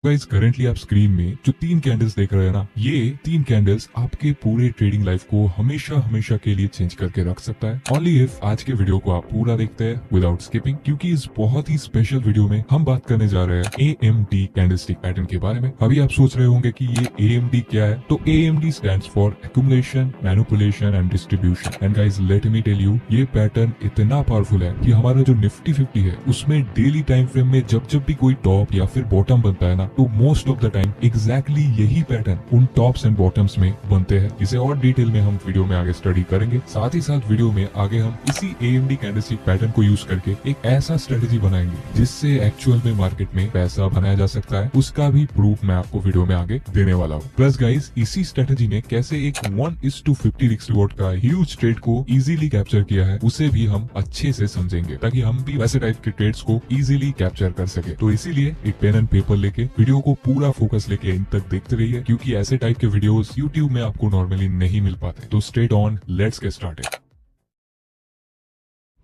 Guys currently आप screen में जो तीन कैंडल्स देख रहे हैं ना, ये तीन कैंडल्स आपके पूरे ट्रेडिंग लाइफ को हमेशा हमेशा के लिए चेंज करके रख सकता है। ओनली इफ आज के वीडियो को आप पूरा देखते हैं विदाउट स्किपिंग, क्योंकि इस बहुत ही स्पेशल वीडियो में हम बात करने जा रहे हैं AMD कैंडलस्टिक पैटर्न के बारे में। अभी आप सोच रहे होंगे कि ये AMD क्या है, तो AMD stands for accumulation, manipulation and distribution. And guys let me tell you, ये पैटर्न इतना पावरफुल है कि हमारा जो निफ्टी 50 है उसमें डेली टाइम फ्रेम में जब जब भी कोई टॉप या फिर बॉटम बनता है ना, तो most of the time exactly यही पैटर्न उन टॉप्स एंड बॉटम्स में बनते हैं। इसे और डिटेल में हम वीडियो में आगे स्टडी करेंगे। साथ ही साथ वीडियो में आगे हम इसी AMD कैंडलस्टिक पैटर्न को यूज करके एक ऐसा स्ट्रेटेजी बनाएंगे जिससे एक्चुअल में मार्केट में पैसा बनाया जा सकता है। उसका भी प्रूफ मैं आपको वीडियो में आगे देने वाला हूँ। प्लस गाइस इसी स्ट्रेटेजी ने कैसे एक 1:50 रिस्क रिवॉर्ड का ह्यूज ट्रेड को इजीली कैप्चर किया है, उसे भी हम अच्छे से समझेंगे ताकि हम भी वैसे टाइप के ट्रेड्स को इजीली कैप्चर कर सके। तो इसीलिए एक पेन एंड पेपर लेके वीडियो को पूरा फोकस लेके इन तक देखते रहिए, क्योंकि ऐसे टाइप के वीडियोस YouTube में आपको नॉर्मली नहीं मिल पाते। तो straight on, let's get started.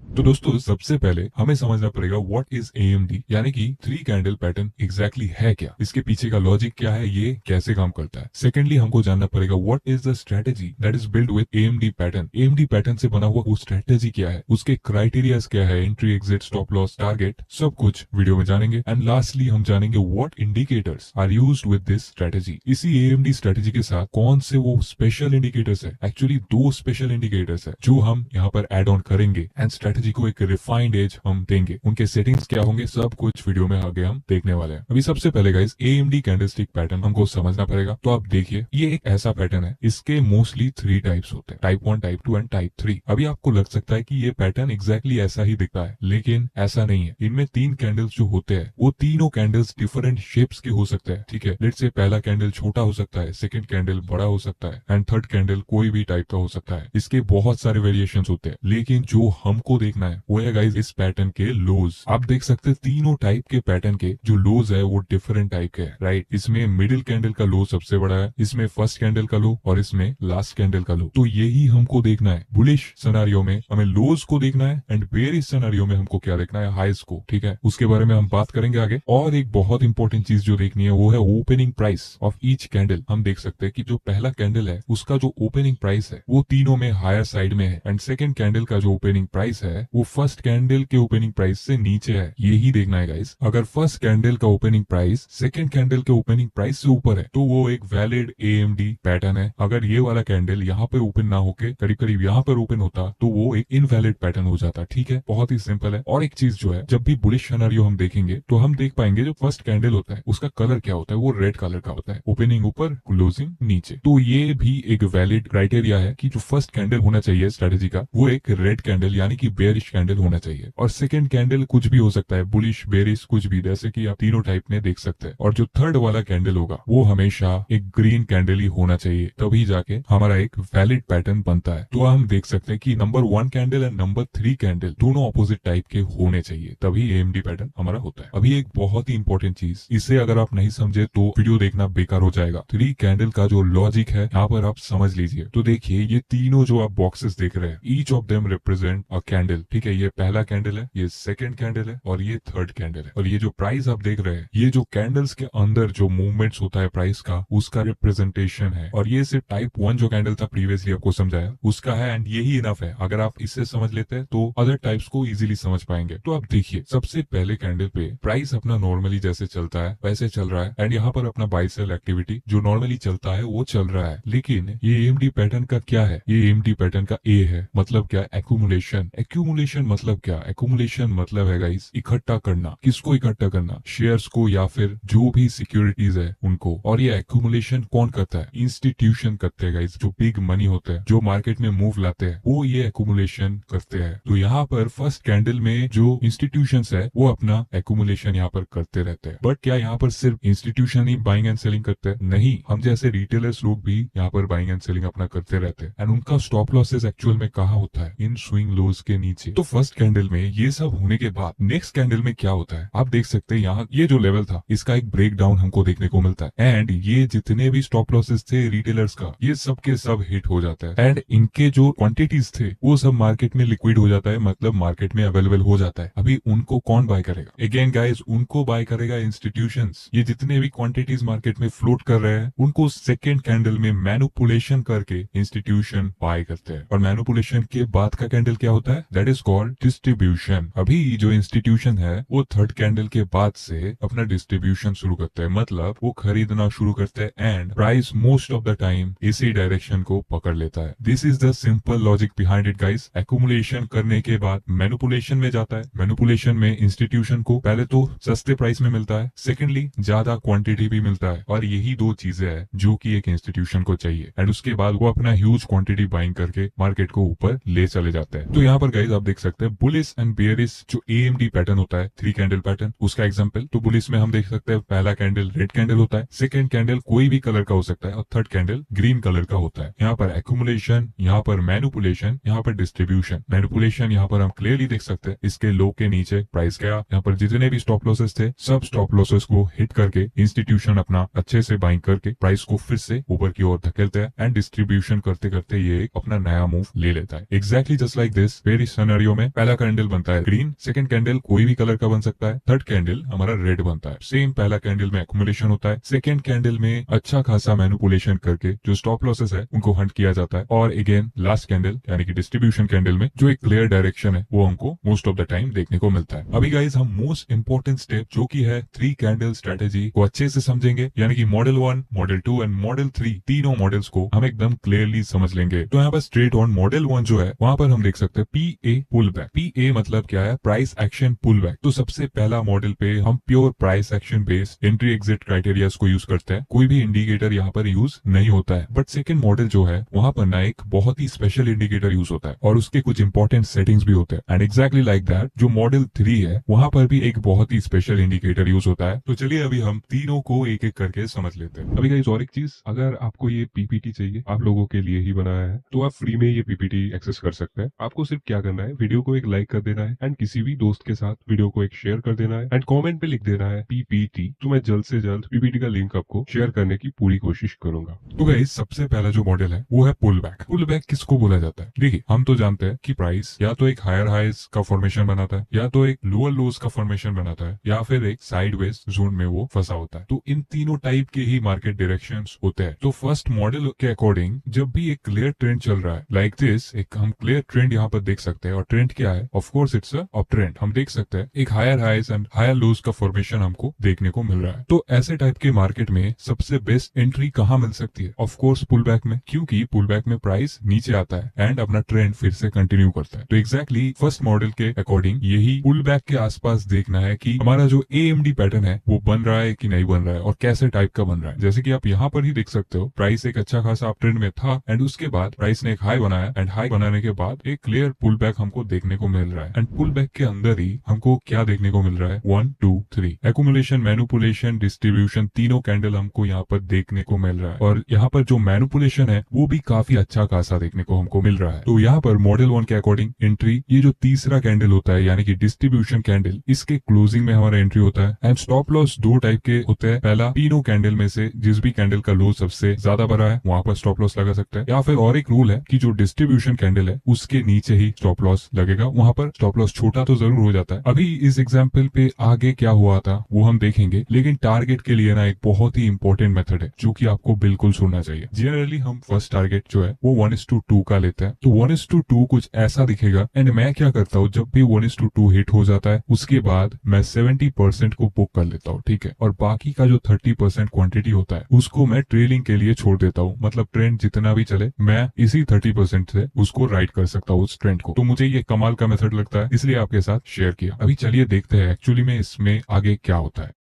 तो दोस्तों सबसे पहले हमें समझना पड़ेगा व्हाट इज AMD, यानी कि थ्री कैंडल पैटर्न एग्जैक्टली है क्या, इसके पीछे का लॉजिक क्या है, ये कैसे काम करता है। सेकेंडली हमको जानना पड़ेगा what is the strategy that is build with AMD pattern. AMD pattern से बना हुआ वो स्ट्रेटेजी क्या है, उसके क्राइटेरियाज क्या है, entry, exit, stop loss, target, सब कुछ वीडियो में जानेंगे। एंड लास्टली हम जानेंगे what indicators are used with this strategy. इसी AMD स्ट्रेटेजी के साथ कौन से वो स्पेशल इंडिकेटर्स है, एक्चुअली दो स्पेशल इंडिकेटर्स है जो हम यहाँ पर एड ऑन करेंगे एंड स्ट्रेटेजी को एक रिफाइंड एज हम देंगे। उनके सेटिंग्स क्या होंगे, सब कुछ वीडियो में आगे हम देखने वाले हैं। अभी सबसे पहले गाइस AMD कैंडलस्टिक पैटर्न हमको समझना पड़ेगा। तो आप देखिए, ये एक ऐसा पैटर्न है, इसके मोस्टली 3 टाइप्स होते हैं, टाइप 1, टाइप 2 एंड टाइप 3। अभी आपको लग सकता है कि ये पैटर्न एग्जैक्टली ऐसा ही दिखता है, लेकिन ऐसा नहीं है। इनमें 3 कैंडल्स जो होते हैं वो तीनों कैंडल्स डिफरेंट शेप्स के हो सकते हैं। ठीक है, लेट्स से पहला कैंडल छोटा हो सकता है, सेकंड कैंडल बड़ा हो सकता है एंड थर्ड कैंडल कोई भी टाइप का हो सकता है। इसके बहुत सारे वेरिएशंस होते हैं, लेकिन जो हमको देखना है वो है गाइस इस पैटर्न के लोज। आप देख सकते हैं तीनों टाइप के पैटर्न के जो लोज है वो डिफरेंट टाइप के है, राइट। इसमें मिडिल कैंडल का लो सबसे बड़ा है, इसमें फर्स्ट कैंडल का लो और इसमें लास्ट कैंडल का लो। तो यही हमको देखना है। बुलिश सिनेरियो में हमें लोज को देखना है एंड बेरिश सिनेरियो में हमको क्या देखना है, हाइज को। ठीक है, उसके बारे में हम बात करेंगे आगे। और एक बहुत इंपॉर्टेंट चीज जो देखनी है वो है opening price of each candle. हम देख सकते हैं कि जो पहला कैंडल है उसका जो ओपनिंग प्राइस है वो तीनों में हायर साइड में है एंड सेकंड कैंडल का जो ओपनिंग प्राइस है वो फर्स्ट कैंडल के ओपनिंग प्राइस से नीचे है। यही देखना है गाइस। अगर फर्स्ट कैंडल का ओपनिंग प्राइस सेकंड कैंडल के ओपनिंग प्राइस से ऊपर है तो वो एक वैलिड AMD पैटर्न है। अगर ये वाला कैंडल यहाँ पे ओपन ना होके करीब करीब यहाँ पर ओपन होता तो वो एक इनवैलिड पैटर्न हो जाता। ठीक है, बहुत ही सिंपल है। और एक चीज जो है, जब भी बुलिश सिनेरियो हम देखेंगे तो हम देख पाएंगे जो फर्स्ट कैंडल होता है उसका कलर क्या होता है, वो रेड कलर का होता है, ओपनिंग ऊपर क्लोजिंग नीचे। तो ये भी एक वैलिड क्राइटेरिया है कि जो फर्स्ट कैंडल होना चाहिए स्ट्रेटेजी का वो एक रेड कैंडल यानी कि बेरिश कैंडल होना चाहिए। और सेकंड कैंडल कुछ भी हो सकता है, बुलिश, बेरिश, कुछ भी, जैसे कि आप तीनों टाइप में देख सकते हैं। और जो थर्ड वाला कैंडल होगा वो हमेशा एक ग्रीन कैंडल ही होना चाहिए, तभी जाके हमारा एक वैलिड पैटर्न बनता है। तो हम देख सकते हैं कि number 1 candle and number 3 candle दोनों ऑपोजिट टाइप के होने चाहिए, तभी AMD पैटर्न हमारा होता है। अभी एक बहुत ही इंपॉर्टेंट चीज, इसे अगर आप नहीं समझे तो वीडियो देखना बेकार हो जाएगा। 3 कैंडल का जो लॉजिक है यहाँ पर आप समझ लीजिए। तो देखिए, ये तीनों जो आप बॉक्सेस देख रहे हैं, each of them represent a candle. ठीक है, ये पहला कैंडल है, ये सेकंड कैंडल है और ये थर्ड कैंडल है। और ये जो प्राइस आप देख रहे हैं, ये जो कैंडल्स के अंदर जो मूवमेंट्स होता है प्राइस का, उसका रिप्रेजेंटेशन है। और ये सिर्फ टाइप 1 जो कैंडल था प्रीवियसली आपको समझाया उसका है एंड यही इनफ है। अगर आप इससे समझ लेते हैं तो अदर टाइप्स को इजीली समझ पाएंगे। तो आप देखिए, सबसे पहले कैंडल पे प्राइस अपना नॉर्मली जैसे चलता है वैसे चल रहा है एंड यहाँ पर अपना बाय सेल एक्टिविटी जो नॉर्मली चलता है वो चल रहा है। लेकिन ये AMD पैटर्न का क्या है, ये AMD पैटर्न का A है। मतलब क्या, एक्यूमुलेशन। एक्यूमुलेशन मतलब क्या, एक्यूमुलेशन मतलब है गाइस इकट्ठा करना। किसको इकट्ठा करना, शेयर्स को या फिर जो भी सिक्योरिटीज है उनको। और ये एक्यूमुलेशन कौन करता है, इंस्टीट्यूशन करते हैं गाइस। जो बिग मनी होते हैं, जो मार्केट में मूव लाते हैं, वो ये एक्यूमुलेशन करते हैं। तो यहाँ पर फर्स्ट कैंडल में जो इंस्टीट्यूशंस है वो अपना एक्यूमुलेशन यहाँ पर करते रहते हैं। बट क्या यहाँ पर सिर्फ institution he buying and selling करते हैं, नहीं, हम जैसे रिटेलर्स लोग भी यहाँ पर बाइंग एंड सेलिंग अपना करते रहते हैं। एंड उनका स्टॉप लॉसेस एक्चुअल में कहाँ होता है, इन स्विंग लोज के नीचे। तो फर्स्ट कैंडल में ये सब होने के बाद नेक्स्ट कैंडल में क्या होता है आप देख सकते हैं, यहाँ ये जो लेवल था इसका एक ब्रेक डाउन हमको देखने को मिलता है एंड ये जितने भी स्टॉप लॉसेस थे रिटेलर्स का ये सब के सब हिट हो जाता है एंड इनके जो क्वांटिटीज थे वो सब मार्केट में लिक्विड हो जाता है, मतलब मार्केट में अवेलेबल हो जाता है। अभी उनको कौन बाय करेगा? अगेन गाइस, उनको बाय करेगा इंस्टीट्यूशंस। ये जितने भी क्वांटिटीज मार्केट में फ्लोट कर रहे हैं उनको सेकेंड कैंडल में मैनिपुलेशन करके इंस्टीट्यूशन बाय करते हैं और मैनिपुलेशन के बाद का कैंडल क्या होता है? That is called distribution. अभी जो इंस्टीट्यूशन है वो थर्ड कैंडल के बाद से अपना डिस्ट्रीब्यूशन शुरू करते हैं, मतलब वो खरीदना शुरू करते हैं and price most of the time इसी डायरेक्शन को पकड़ लेता है। This is the simple logic behind it guys. Accumulation करने के बाद मैनिपुलेशन में जाता है। मैनिपुलेशन में इंस्टीट्यूशन को पहले तो सस्ते प्राइस में मिलता है, सेकेंडली ज्यादा क्वांटिटी भी मिलता है और यही दो चीजें हैं जो कि एक इंस्टीट्यूशन को चाहिए एंड उसके बाद वो अपना ह्यूज क्वांटिटी बाइंग करके मार्केट को ऊपर ले चले जाते हैं। तो यहाँ पर गाइस आप देख सकते हैं बुलिश एंड बेयरिश जो एएमडी पैटर्न होता है, थ्री कैंडल पैटर्न, उसका एग्जांपल। तो बुलिश में हम देख सकते हैं पहला कैंडल रेड कैंडल होता है, सेकंड कैंडल कोई भी कलर का हो सकता है और थर्ड कैंडल ग्रीन कलर का होता है। यहाँ पर एक्यूमुलेशन, यहाँ पर मैनिपुलेशन, यहाँ पर डिस्ट्रीब्यूशन। मैनिपुलेशन यहाँ पर हम क्लियरली देख सकते हैं इसके लो के नीचे प्राइस गया, यहाँ पर जितने भी स्टॉप लॉसेस थे सब स्टॉप लॉसेस को हिट करके इंस्टीट्यूशन अपना अच्छे से बाइंग करके प्राइस को फिर से ऊपर की ओर धकेलते हैं एंड डिस्ट्रीब्यूशन करते करते ये अपना नया मूव ले लेता है। Exactly just like this. फिर इस सिनेरियो में पहला कैंडल बनता है ग्रीन, सेकंड कैंडल कोई भी कलर का बन सकता है, थर्ड कैंडल हमारा रेड बनता है। सेम पहला कैंडल में एक्यूमुलेशन होता है, सेकंड कैंडल में अच्छा खासा मैनिपुलेशन करके जो स्टॉप लॉसेस है उनको हंट किया जाता है और अगेन लास्ट कैंडल यानी कि डिस्ट्रीब्यूशन कैंडल में जो एक क्लियर डायरेक्शन है वो हमको मोस्ट ऑफ द टाइम देखने को मिलता है। अभी गाइस हम मोस्ट इंपोर्टेंट स्टेप जो की है थ्री कैंडल स्ट्रेटेजी को अच्छे से समझेंगे, यानी कि मॉडल 1, मॉडल 2 एंड मॉडल 3 तीनों मॉडल्स को हम एकदम क्लियरली समझ लेंगे। तो यहाँ पर स्ट्रेट ऑन मॉडल 1 जो है वहां पर हम देख सकते हैं पीए पुल बैक। पीए मतलब क्या है? Price action pull back. तो सबसे पहला मॉडल पे हम pure price action based entry exit criterias को यूज करते हैं, कोई भी इंडिकेटर यहाँ पर यूज नहीं होता है। बट सेकंड मॉडल जो है वहां पर ना एक बहुत ही स्पेशल इंडिकेटर यूज होता है और उसके कुछ इंपॉर्टेंट सेटिंग्स भी होते हैं एंड एग्जैक्टली लाइक दैट जो मॉडल 3 है वहां पर भी एक बहुत ही स्पेशल इंडिकेटर यूज होता है। तो चलिए अभी हम तीनों को एक एक करके समझ लेते हैं। अभी गाइस और एक चीज, अगर आपको ये पीपीटी चाहिए, आप लोगों के लिए ही बनाया है, तो आप फ्री में ये पीपीटी एक्सेस कर सकते हैं। आपको सिर्फ क्या करना है, वीडियो को एक लाइक कर देना है एंड किसी भी दोस्त के साथ वीडियो को एक शेयर कर देना है एंड कमेंट पे लिख देना है पीपीटी। तो मैं जल्द से जल्द पीपीटी का लिंक आपको शेयर करने की पूरी कोशिश करूंगा। तो गाइस सबसे पहला जो मॉडल है वो है पुल बैक। पुल बैक किसको बोला जाता है? देखिए हम तो जानते हैं कि प्राइस या तो एक हायर हाइज का फॉर्मेशन बनाता है, या तो एक लोअर लोज का फॉर्मेशन बनाता है, या फिर एक साइडवेज जोन में वो फंसा होता है। तो इन तीनों टाइप के ही मार्केट डायरेक्शंस होते हैं। तो फर्स्ट मॉडल के अकॉर्डिंग जब भी एक क्लियर ट्रेंड चल रहा है लाइक दिस, एक हम क्लियर ट्रेंड यहाँ पर देख सकते हैं और ट्रेंड क्या है? Of course it's up trend. हम देख सकते हैं एक higher highs and higher lows का फॉर्मेशन हमको देखने को मिल रहा है। तो ऐसे टाइप के मार्केट में सबसे बेस्ट एंट्री कहाँ मिल सकती है? ऑफ कोर्स पुल बैक में, क्योंकि पुल बैक में प्राइस नीचे आता है एंड अपना ट्रेंड फिर से कंटिन्यू करता है। तो एग्जैक्टली फर्स्ट मॉडल के अकॉर्डिंग यही पुल बैक के आसपास देखना है कि हमारा जो एएमडी पैटर्न है वो बन रहा है कि नहीं बन रहा है और कैसे टाइप का बन रहा है। जैसे कि आप यहाँ पर ही देख सकते हो प्राइस एक अच्छा खासा अप ट्रेंड में था एंड उसके बाद प्राइस ने एक हाई बनाया एंड हाई बनाने के बाद एक क्लियर पुल बैक हमको देखने को मिल रहा है एंड पुल बैक के अंदर ही हमको क्या देखने को मिल रहा है? 1 2 3 एक्यूमुलेशन, मैनिपुलेशन, डिस्ट्रीब्यूशन, तीनों कैंडल हमको यहाँ पर देखने को मिल रहा है और यहाँ पर जो मैनिपुलेशन है वो भी काफी अच्छा खासा देखने को हमको मिल रहा है। तो यहाँ पर मॉडल 1 के अकॉर्डिंग एंट्री, ये जो तीसरा कैंडल होता है यानी कि डिस्ट्रीब्यूशन कैंडल, इसके क्लोजिंग में हमारा एंट्री होता है एंड स्टॉप लॉस दो टाइप के होते हैं। पहला, तीनों कैंडल में से जिस भी कैंडल का लो सबसे ज्यादा बड़ा है वहां पर स्टॉप लॉस लगा सकते हैं, या फिर और एक रूल है कि जो डिस्ट्रीब्यूशन कैंडल है उसके नीचे ही स्टॉप लॉस लगेगा, वहां पर स्टॉप लॉस छोटा तो जरूर हो जाता है। अभी इस एग्जाम्पल पे आगे क्या हुआ था वो हम देखेंगे, लेकिन टारगेट के लिए ना एक बहुत ही इंपॉर्टेंट मेथड है जो कि आपको बिल्कुल सुनना चाहिए। जनरली हम फर्स्ट टारगेट जो है वो 1:2 का लेते हैं। तो 1:2 कुछ ऐसा दिखेगा एंड मैं क्या करता हूँ, जब भी 1:2 हिट हो जाता है उसके बाद मैं 70% को बुक कर लेता हूँ, ठीक है, और बाकी का जो 30% क्वांटिटी होता है उसको मैं ट्रेलिंग के लिए छोड़ देता हूँ। मतलब ट्रेंड जितना भी चले मैं इसी 30% से उसको राइड कर सकता हूँ उस ट्रेंड को। तो मुझे ये कमाल का मेथड लगता है, इसलिए आपके साथ शेयर किया। अभी चलिए देखते हैं एक्चुअली में इसमें आगे क्या होता है।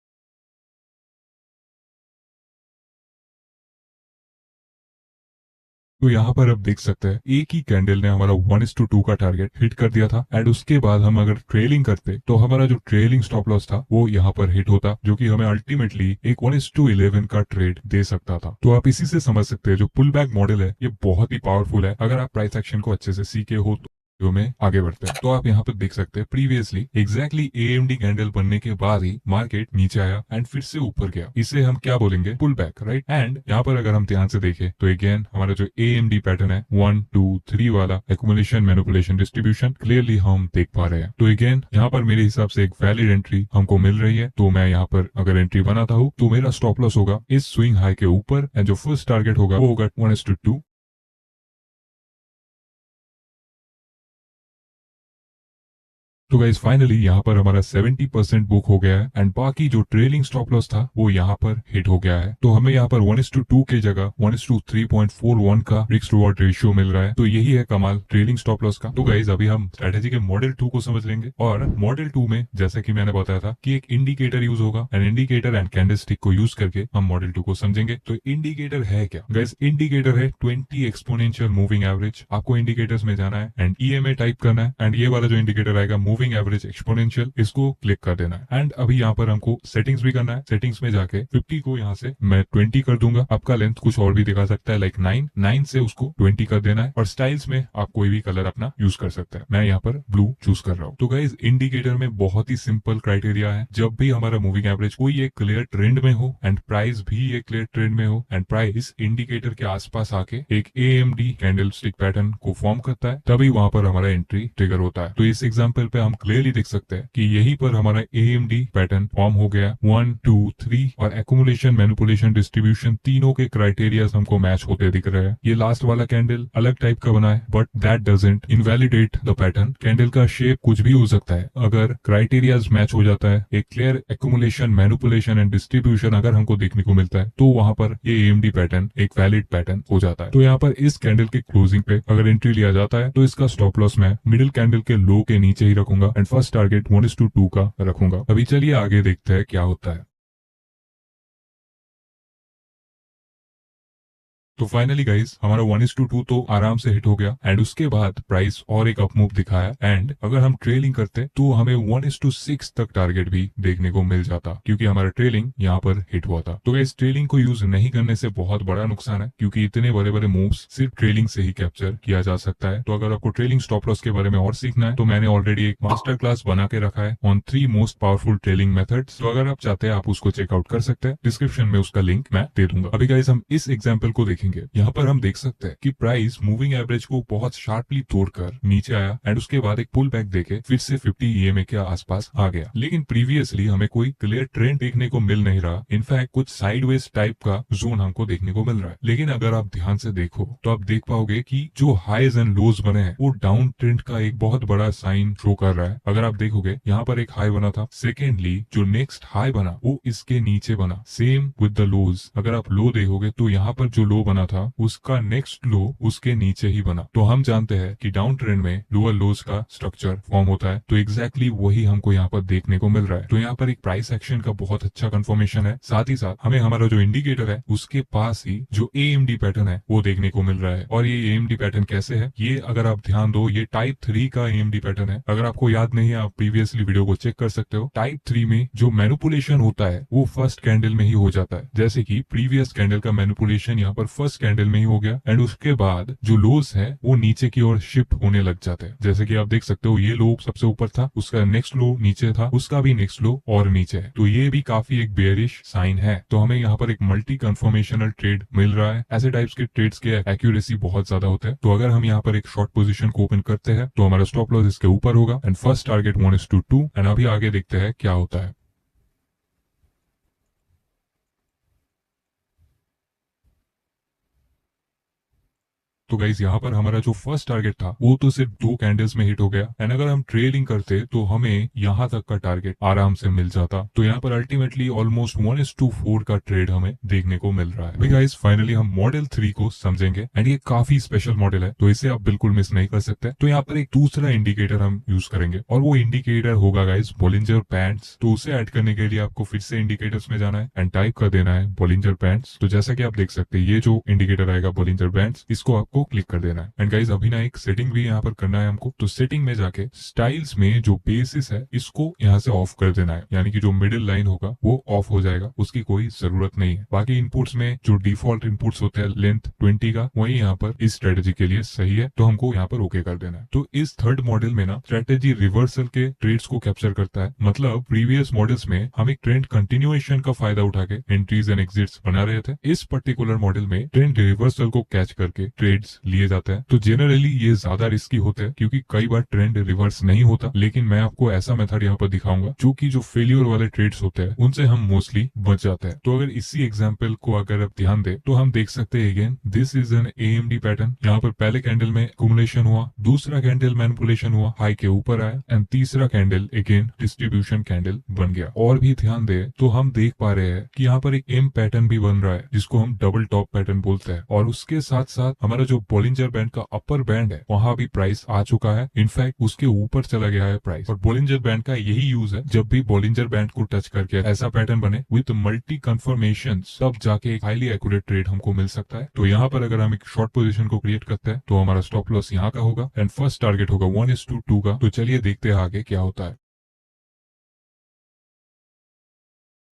तो यहाँ पर आप देख सकते हैं एक ही कैंडल ने हमारा 1:2 का टारगेट हिट कर दिया था एंड उसके बाद हम अगर ट्रेलिंग करते तो हमारा जो ट्रेलिंग स्टॉप लॉस था वो यहाँ पर हिट होता, जो कि हमें अल्टीमेटली एक 1:11 का ट्रेड दे सकता था। तो आप इसी से समझ सकते हैं जो पुल बैक मॉडल है ये बहुत ही पावरफुल है। अगर आप प्राइस एक्शन को अच्छे से सीखे हो तो जो में आगे बढ़ते हैं। तो आप यहाँ पर देख सकते हैं प्रीवियसली एग्जैक्टली AMD कैंडल बनने के बाद ही मार्केट नीचे आया एंड फिर से ऊपर गया। इसे हम क्या बोलेंगे? Pull back, right. एंड यहाँ पर अगर हम ध्यान से देखें तो अगेन हमारा जो AMD पैटर्न है 1 2 3 वाला एक्युमुलेशन मैनिपुलेशन डिस्ट्रीब्यूशन क्लियरली हम देख पा रहे हैं। तो अगेन यहाँ पर मेरे हिसाब से एक वैलिड एंट्री हमको मिल रही है। तो मैं यहाँ पर अगर एंट्री बनाता हूँ तो मेरा स्टॉप लॉस होगा इस स्विंग हाई के ऊपर एंड जो फर्स्ट टारगेट होगा वो होगा 1:2। तो गाइस फाइनली यहाँ पर हमारा 70% बुक हो गया है एंड बाकी जो ट्रेलिंग स्टॉप लॉस था वो यहाँ पर हिट हो गया है। तो हमें यहाँ पर 1:2 के जगह 1:3.41 का रिस्क रिवॉर्ड रेशियो मिल रहा है। तो यही है कमाल ट्रेलिंग स्टॉप लॉस का। तो गाइस अभी हम स्ट्रेटेजी के मॉडल 2 को समझ लेंगे और मॉडल 2 में जैसा कि मैंने बताया था कि एक इंडिकेटर यूज होगा एंड इंडिकेटर एंड कैंडलस्टिक को यूज करके हम मॉडल 2 को समझेंगे। तो इंडिकेटर है क्या गाइस? इंडिकेटर है 20 एक्सपोनेंशियल मूविंग एवरेज। आपको इंडिकेटर्स में जाना है एंड EMA टाइप करना है एंड ये वाला जो इंडिकेटर आएगा मूविंग एवरेज एक्सपोनेंशियल, इसको क्लिक कर देना है। एंड अभी यहाँ पर हमको सेटिंग्स भी करना है। सेटिंग्स में जाके 50 को यहाँ से मैं 20 कर दूंगा। आपका लेंथ कुछ और भी दिखा सकता है लाइक 9 से उसको 20 कर देना है और स्टाइल्स में आप कोई भी कलर अपना यूज कर सकते हैं। मैं यहाँ पर ब्लू चूज कर रहा हूँ। तो गाइज इंडिकेटर में बहुत ही सिंपल क्राइटेरिया है। जब भी हमारा मूविंग एवरेज कोई एक क्लियर ट्रेंड में हो एंड प्राइस भी एक क्लियर ट्रेंड में हो एंड प्राइस इंडिकेटर के आसपास आके एक AMD कैंडल स्टिक पैटर्न को फॉर्म करता है, तभी वहां पर हमारा एंट्री ट्रिगर होता है। तो इस एग्जाम्पल पे हम क्लियरली देख सकते हैं कि यहीं पर हमारा AMD पैटर्न फॉर्म हो गया 1 2 3 और एक्युमुलेशन मैनिपुलेशन डिस्ट्रीब्यूशन तीनों के क्राइटेरिया हमको मैच होते दिख रहे हैं। ये लास्ट वाला कैंडल अलग टाइप का बना है but that doesn't invalidate the pattern. Candle का शेप कुछ भी हो सकता है, अगर क्राइटेरियाज मैच हो जाता है, एक clear accumulation manipulation and distribution अगर हमको देखने को मिलता है तो वहां पर ये AMD पैटर्न एक वैलिड पैटर्न हो जाता है। तो यहाँ पर इस कैंडल के क्लोजिंग पे अगर एंट्री लिया जाता है तो इसका स्टॉप लॉस मैं मिडिल कैंडल के लो के नीचे ही रखूंगा एंड फर्स्ट टारगेट 1:2 का रखूंगा। अभी चलिए आगे देखते हैं क्या होता है। तो फाइनली गाइस हमारा 1:2 तो आराम से हिट हो गया एंड उसके बाद प्राइस और एक अप मूव दिखाया एंड अगर हम ट्रेलिंग करते तो हमें 1:6 तक टारगेट भी देखने को मिल जाता क्योंकि हमारा ट्रेलिंग यहाँ पर हिट हुआ था। तो गाइस ट्रेलिंग को यूज नहीं करने से बहुत बड़ा नुकसान है क्योंकि इतने बड़े बड़े मूव्स सिर्फ ट्रेलिंग से ही कैप्चर किया जा सकता है। तो अगर आपको ट्रेलिंग स्टॉप लॉस के बारे में और सीखना है तो मैंने ऑलरेडी एक मास्टर क्लास बना के रखा है on 3 most powerful trailing methods. तो अगर आप चाहते हैं आप उसको चेकआउट कर सकते हैं, डिस्क्रिप्शन में उसका लिंक मैं दे दूंगा। अभी गाइस हम इस एग्जाम्पल को देखेंगे। यहाँ पर हम देख सकते हैं कि प्राइस मूविंग एवरेज को बहुत शार्पली तोड़कर नीचे आया एंड उसके बाद एक पुल बैक देके फिर से 50 EMA के आसपास आ गया। लेकिन प्रीवियसली हमें कोई क्लियर ट्रेंड देखने को मिल नहीं रहा। इनफैक्ट कुछ साइडवेज टाइप का जोन हमको देखने को मिल रहा है। लेकिन अगर आप ध्यान से देखो तो आप देख पाओगे कि जो हाईज एंड लोज बने हैं वो डाउन ट्रेंड का एक बहुत बड़ा साइन शो कर रहा है। अगर आप देखोगे यहाँ पर एक हाई बना था, सेकेंडली जो नेक्स्ट हाई बना वो इसके नीचे बना, सेम विद द लोज। अगर आप लो देखोगे तो यहाँ पर जो लो बना था उसका नेक्स्ट लो उसके नीचे ही बना। तो हम जानते हैं कि डाउन ट्रेंड में लोअर लोज का स्ट्रक्चर फॉर्म होता है। तो एग्जैक्टली वही हमको यहाँ पर देखने को मिल रहा है। तो यहाँ पर एक प्राइस एक्शन का बहुत अच्छा कंफर्मेशन है। साथ ही साथ हमें हमारा जो इंडिकेटर है उसके पास ही जो AMD पैटर्न है वो देखने को मिल रहा है। और ये AMD पैटर्न कैसे है, ये अगर आप ध्यान दो ये टाइप 3 का AMD पैटर्न है। अगर आपको याद नहीं है आप प्रीवियसली वीडियो को चेक कर सकते हो। टाइप 3 में जो मैनिपुलेशन होता है वो फर्स्ट कैंडल में ही हो जाता है। जैसे कि प्रीवियस कैंडल का मैनिपुलेशन यहाँ पर फर्स्ट कैंडल में ही हो गया एंड उसके बाद जो लोज है वो नीचे की ओर शिफ्ट होने लग जाते हैं। जैसे कि आप देख सकते हो ये लो सबसे ऊपर था, उसका नेक्स्ट लो नीचे था, उसका भी नेक्स्ट लो और नीचे है। तो ये भी काफी एक बेयरिश साइन है। तो हमें यहाँ पर एक मल्टी कन्फर्मेशनल ट्रेड मिल रहा है। ऐसे टाइप्स के ट्रेड्स के एक्यूरेसी बहुत ज्यादा होते हैं। तो अगर हम यहाँ पर एक शॉर्ट पोजीशन को ओपन करते हैं तो हमारा स्टॉप लॉस इसके ऊपर होगा एंड फर्स्ट टारगेट 1:2 एंड अभी आगे देखते हैं क्या होता है। तो गाइज यहाँ पर हमारा जो फर्स्ट टारगेट था वो तो सिर्फ 2 कैंडल्स में हिट हो गया एंड अगर हम ट्रेलिंग करते तो हमें यहाँ तक का टारगेट आराम से मिल जाता। तो यहाँ पर अल्टीमेटली ऑलमोस्ट 1:4 का ट्रेड हमें देखने को मिल रहा है। गाइज फाइनली हम मॉडल 3 को समझेंगे एंड ये काफी स्पेशल मॉडल है तो इसे आप बिल्कुल मिस नहीं कर सकते। तो यहाँ पर एक दूसरा इंडिकेटर हम यूज करेंगे और वो इंडिकेटर होगा गाइज बॉलिंजर बैंड्स। तो उसे ऐड करने के लिए आपको फिर से इंडिकेटर्स में जाना है एंड टाइप कर देना है बॉलिंजर बैंड्स। तो जैसा कि आप देख सकते हैं ये जो इंडिकेटर आएगा बॉलिंजर बैंड्स, इसको आपको को क्लिक कर देना है। एंड गाइज अभी ना एक सेटिंग भी यहाँ पर करना है हमको, तो सेटिंग में जाके स्टाइल्स में जो बेसिस है इसको यहाँ से ऑफ कर देना है, यानी कि जो मिडिल लाइन होगा वो ऑफ हो जाएगा, उसकी कोई जरूरत नहीं है। बाकी इनपुट्स में जो डिफॉल्ट इनपुट्स होते हैं लेंथ 20 का, वही यहाँ पर इस स्ट्रेटेजी के लिए सही है, तो हमको यहाँ पर ओके कर देना है। तो इस थर्ड मॉडल में ना स्ट्रेटेजी रिवर्सल के ट्रेड्स को कैप्चर करता है, मतलब प्रीवियस मॉडल्स में हम एक ट्रेंड कंटिन्यूएशन का फायदा उठा के एंट्रीज एंड एग्जिट्स बना रहे थे। इस पर्टिकुलर मॉडल में ट्रेंड रिवर्सल को कैच करके ट्रेड्स लिए जाते हैं। तो जनरली ये ज्यादा रिस्की होते हैं क्योंकि कई बार ट्रेंड रिवर्स नहीं होता, लेकिन मैं आपको ऐसा मेथड यहाँ पर दिखाऊंगा जो कि जो फेलियर वाले ट्रेड्स होते हैं उनसे हम मोस्टली बच जाते हैं। तो अगर इसी एग्जाम्पल को अगर आप ध्यान दे तो हम देख सकते हैं again this is an AMD pattern. यहाँ पर पहले कैंडल में एक्यूमुलेशन हुआ, दूसरा कैंडल मैनिपुलेशन हुआ, हाई के ऊपर आया, एंड तीसरा कैंडल अगेन डिस्ट्रीब्यूशन कैंडल बन गया। और भी ध्यान दे तो हम देख पा रहे हैं कि यहाँ पर एक एम पैटर्न भी बन रहा है जिसको हम डबल टॉप पैटर्न बोलते हैं, और उसके साथ साथ हमारा जो बोलिंजर बैंड का अपर बैंड है वहां भी प्राइस आ चुका है, इनफैक्ट उसके ऊपर चला गया है प्राइस। और बोलिंजर बैंड का यही यूज है, जब भी बोलिंजर बैंड को टच करके ऐसा पैटर्न बने विद मल्टी कंफर्मेशन, तब जाके एक हाईली एक्यूरेट ट्रेड हमको मिल सकता है। तो यहाँ पर अगर हम एक शॉर्ट पोजीशन को क्रिएट करते हैं तो हमारा स्टॉप लॉस यहाँ का होगा एंड फर्स्ट टारगेट होगा 1:2 का। तो चलिए देखते हैं आगे क्या होता है।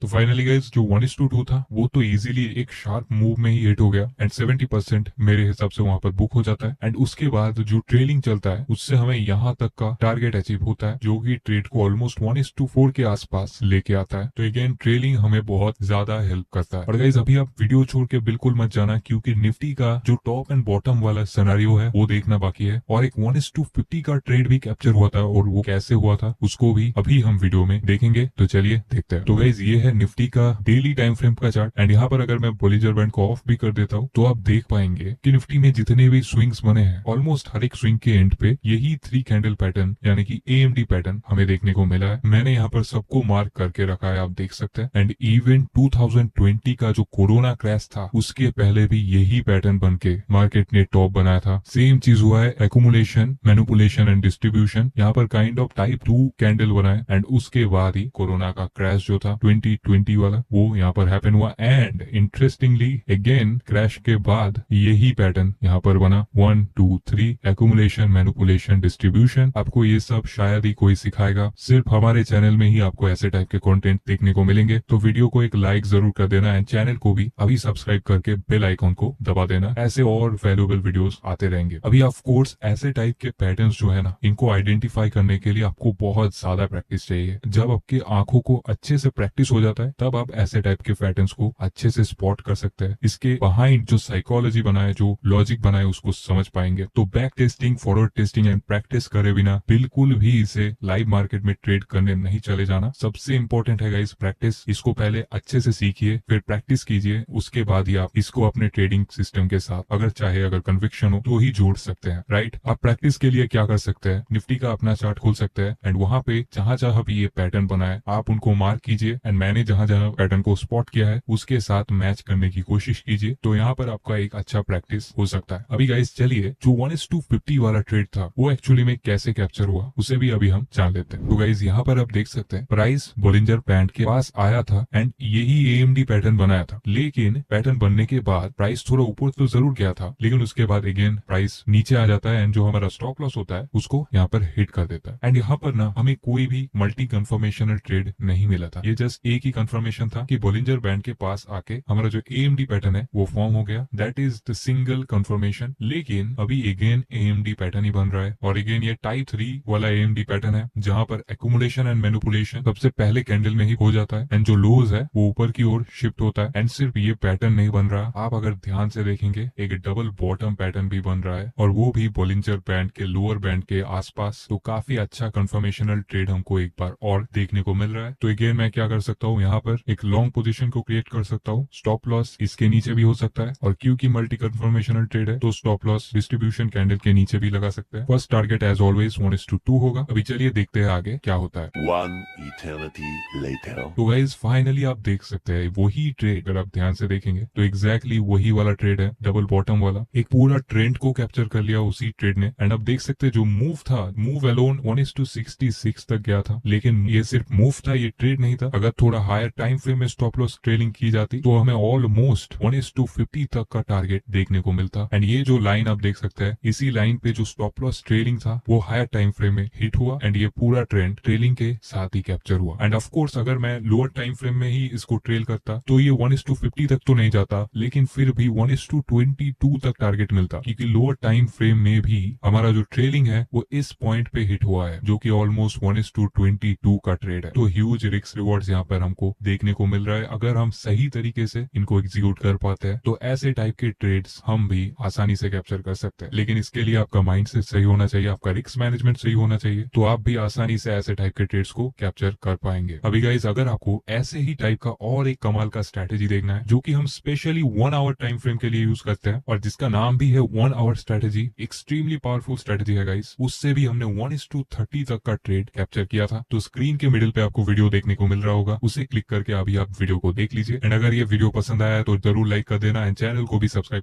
तो फाइनली गाइस जो 1:2 था वो तो इजीली एक शार्प मूव में ही हिट हो गया एंड 70% मेरे हिसाब से वहां पर बुक हो जाता है। एंड उसके बाद जो ट्रेलिंग चलता है उससे हमें यहाँ तक का टारगेट अचीव होता है, जो कि ट्रेड को ऑलमोस्ट 1:4 के आसपास लेके आता है। तो अगेन ट्रेलिंग हमें बहुत ज्यादा हेल्प करता है। और गाइस अभी आप वीडियो छोड़ के बिल्कुल मत जाना, क्योंकि निफ्टी का जो टॉप एंड बॉटम वाला सिनेरियो है वो देखना बाकी है, और एक 1:50 का ट्रेड भी कैप्चर हुआ था, और वो कैसे हुआ था उसको भी अभी हम वीडियो में देखेंगे। तो चलिए देखते हैं। तो गाइस ये है निफ्टी का डेली टाइम फ्रेम का चार्ट, एंड यहाँ पर अगर मैं बोलिंजर बैंड को ऑफ भी कर देता हूँ तो आप देख पाएंगे कि निफ्टी में जितने भी स्विंग्स बने हैं ऑलमोस्ट हर एक स्विंग के एंड पे यही 3 कैंडल पैटर्न यानी कि एएमडी पैटर्न हमें देखने को मिला है। मैंने यहाँ पर सबको मार्क करके रखा है, आप देख सकते हैं। एंड इवन 2020 का जो कोरोना क्रैश था उसके पहले भी यही पैटर्न बन के मार्केट ने टॉप बनाया था। सेम चीज हुआ है, एक्यूमुलेशन, मैनिपुलेशन एंड डिस्ट्रीब्यूशन, यहाँ पर काइंड ऑफ टाइप 2 कैंडल बनाए, एंड उसके बाद ही कोरोना का क्रैश जो था 2020 वाला वो यहाँ पर हैपन हुआ। एंड इंटरेस्टिंगली अगेन क्रैश के बाद यही पैटर्न यहाँ पर बना 1 2 3 एक्यूमुलेशन, मैनिपुलेशन, डिस्ट्रीब्यूशन। आपको ये सब शायद ही कोई सिखाएगा, सिर्फ हमारे चैनल में ही आपको ऐसे टाइप के कंटेंट देखने को मिलेंगे। तो वीडियो को एक लाइक जरूर कर देना एंड चैनल को भी अभी सब्सक्राइब करके बेल आइकॉन को दबा देना, ऐसे और वैल्यूएबल वीडियोस आते रहेंगे। अभी ऑफ कोर्स ऐसे टाइप के पैटर्न्स जो है ना, इनको आइडेंटिफाई करने के लिए आपको बहुत ज्यादा प्रैक्टिस चाहिए। जब आपकी आंखों को अच्छे से प्रैक्टिस हो जाता है तब आप ऐसे टाइप के पैटर्न्स को अच्छे से स्पॉट कर सकते हैं। इसके बिहाइंड जो साइकोलॉजी बनाए, जो लॉजिक बनाए, उसको समझ पाएंगे। तो back testing, forward testing and practice करे बिना बिल्कुल भी इसे लाइव मार्केट में ट्रेड करने नहीं चले जाना। सबसे इंपॉर्टेंट है गाइस प्रैक्टिस। इसको पहले अच्छे से सीखिए, फिर प्रैक्टिस कीजिए, उसके बाद ही आप इसको अपने ट्रेडिंग सिस्टम के साथ अगर कन्विक्शन हो तो ही जोड़ सकते हैं, राइट। आप प्रैक्टिस के लिए क्या कर सकते हैं, निफ्टी का अपना चार्ट खोल सकते हैं एंड वहां पे जहां जहां भी ये पैटर्न बनाए आप उनको मार्क कीजिए, एंड मैंने जहां जहां पैटर्न को स्पॉट किया है उसके साथ मैच करने की कोशिश कीजिए। तो यहाँ पर आपका एक अच्छा प्रैक्टिस हो सकता है। अभी गाइस चलिए जो 1:50 वाला ट्रेड था वो एक्चुअली में कैसे कैप्चर हुआ उसे भी अभी हम जान लेते हैं। तो गाइस यहाँ पर आप देख सकते हैं प्राइस बोलिंजर बैंड के पास आया था एंड यही एएमडी पैटर्न बनाया था, लेकिन पैटर्न बनने के बाद प्राइस थोड़ा ऊपर तो जरूर गया था, लेकिन उसके बाद अगेन प्राइस नीचे आ जाता है एंड जो हमारा स्टॉप लॉस होता है उसको यहाँ पर हिट कर देता है। एंड यहाँ पर ना हमें कोई भी मल्टी कंफर्मेशनल ट्रेड नहीं मिला था, ये जस्ट एक ही कंफर्मेशन था कि बोलिंजर बैंड के पास आके हमारा जो एएमडी पैटर्न है वो फॉर्म हो गया, that is the single confirmation. लेकिन अभी अगेन एएमडी पैटर्न ही बन रहा है, और अगेन ये टाइप 3 वाला एएमडी पैटर्न है जहां पर एक्यूमुलेशन एंड मैनिपुलेशन सबसे पहले कैंडल में ही हो जाता है एंड जो लोज है वो ऊपर की ओर शिफ्ट होता है। एंड सिर्फ ये पैटर्न नहीं बन रहा, आप अगर ध्यान से देखेंगे एक डबल बॉटम पैटर्न भी बन रहा है, और वो भी बोलिंजर बैंड के लोअर बैंड के आसपास। तो काफी अच्छा कंफर्मेशनल ट्रेड हमको एक बार और देखने को मिल रहा है। तो अगेन मैं क्या कर सकता हूँ, यहाँ पर एक लॉन्ग पोजीशन को क्रिएट कर सकता हूँ, स्टॉप लॉस इसके नीचे भी हो सकता है, और क्योंकि मल्टी कंफर्मेशनल ट्रेड है तो स्टॉप लॉस डिस्ट्रीब्यूशन कैंडल के नीचे भी लगा सकते हैं। फर्स्ट टारगेट एज ऑलवेज 1:2 होगा। अभी चलिए देखते हैं आगे क्या होता है। One eternity later. तो गाइज फाइनली आप देख सकते हैं वही ट्रेड, अगर आप ध्यान से देखेंगे तो एग्जैक्टली वही वाला ट्रेड है, डबल बॉटम वाला। एक पूरा ट्रेंड को कैप्चर कर लिया उसी ट्रेड ने। एंड आप देख सकते हैं जो मूव था, मूव अलोन 1:66 तक गया था, लेकिन ये सिर्फ मूव था, ये ट्रेड नहीं था। अगर थोड़ा हायर टाइम फ्रेम में स्टॉप लॉस ट्रेलिंग की जाती तो हमें ऑलमोस्ट 1:50 तक का टारगेट देखने को मिलता। एंड ये जो लाइन आप देख सकते हैं, इसी लाइन पे जो स्टॉप लॉस ट्रेलिंग था वो हायर टाइम फ्रेम में हिट हुआ एंड ये पूरा ट्रेंड ट्रेलिंग के साथ ही कैप्चर हुआ। एंड ऑफ कोर्स अगर मैं लोअर टाइम फ्रेम में ही इसको ट्रेल करता तो ये 1:50 तक तो नहीं जाता, लेकिन फिर भी 1:22 तक टारगेट मिलता, क्योंकि लोअर टाइम फ्रेम में भी हमारा जो ट्रेलिंग है वो इस पॉइंट पे हिट हुआ है, जो कि ऑलमोस्ट 1:22 का ट्रेड है। तो ह्यूज रिस्क रिवॉर्ड्स यहाँ पर हमको देखने को मिल रहा है। अगर हम सही तरीके से इनको एग्जीक्यूट कर पाते हैं तो ऐसे टाइप के ट्रेड्स हम भी आसानी से कैप्चर कर सकते हैं, लेकिन इसके लिए आपका माइंडसेट सही होना चाहिए, आपका रिस्क मैनेजमेंट सही होना चाहिए, तो आप भी आसानी से ऐसे टाइप के ट्रेड्स को कैप्चर कर पाएंगे। अभी गाइस, अगर आपको ऐसे ही टाइप का और एक कमाल का स्ट्रेटेजी देखना है जो कि हम स्पेशली 1 आवर टाइम फ्रेम के लिए यूज करते हैं और जिसका नाम भी है 1 hour strategy, extremely powerful strategy है गाइस, उससे भी हमने 1:30 तक का ट्रेड कैप्चर किया था। तो स्क्रीन के मिडिल पे आपको वीडियो देखने को मिल रहा होगा, उसे क्लिक करके अभी आप वीडियो को देख लीजिए। एंड अगर ये वीडियो पसंद आया तो जरूर लाइक कर देना एंड चैनल को भी सब्सक्राइब